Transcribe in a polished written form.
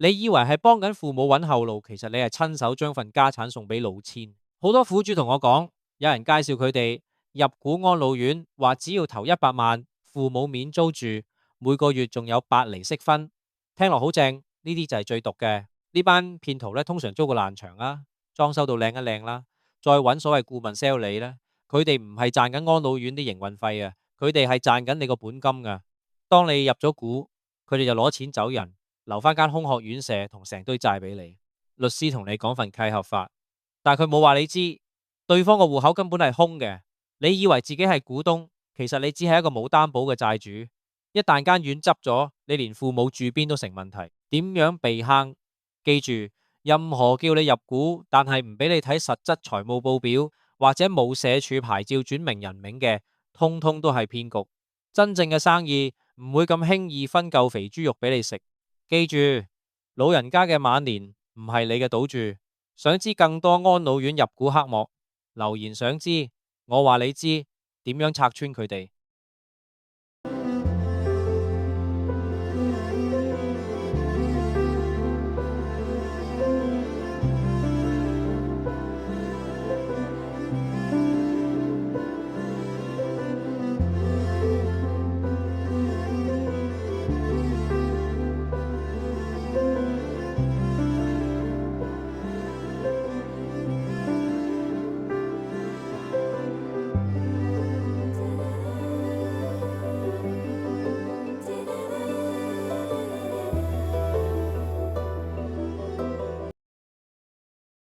你以為係幫緊父母揾後路，其實你係親手將份家產送俾老千。好多苦主同我講，有人介紹佢哋入股安老院，話只要投100萬，父母免租住，每個月仲有8厘息分，聽落好正。呢啲就係最毒嘅。呢班騙徒咧，通常租個爛場啦，裝修到靚一靚啦，再揾所謂顧問 sell 你咧，佢哋唔係賺緊安老院啲營運費啊，佢哋係賺緊你個本金噶。當你入咗股，佢哋就攞錢走人，留翻間空殼院舍同成堆債俾你。律師同你講份契合法，但係佢冇話你知，對方個戶口根本係空嘅。你以為自己係股東，其實你只係一個冇擔保嘅債主。一旦間院執咗，你連父母住邊都成問題。點樣避坑？記住，任何叫你入股，但係唔俾你睇實質財務報表或者冇社署牌照轉名人名嘅，通通都係騙局。真正嘅生意唔會咁輕易分嚿肥豬肉俾你食。記住，老人家嘅晚年唔係你嘅賭注。想知更多安老院入股黑幕，留言想知，我話你知點樣拆穿佢哋。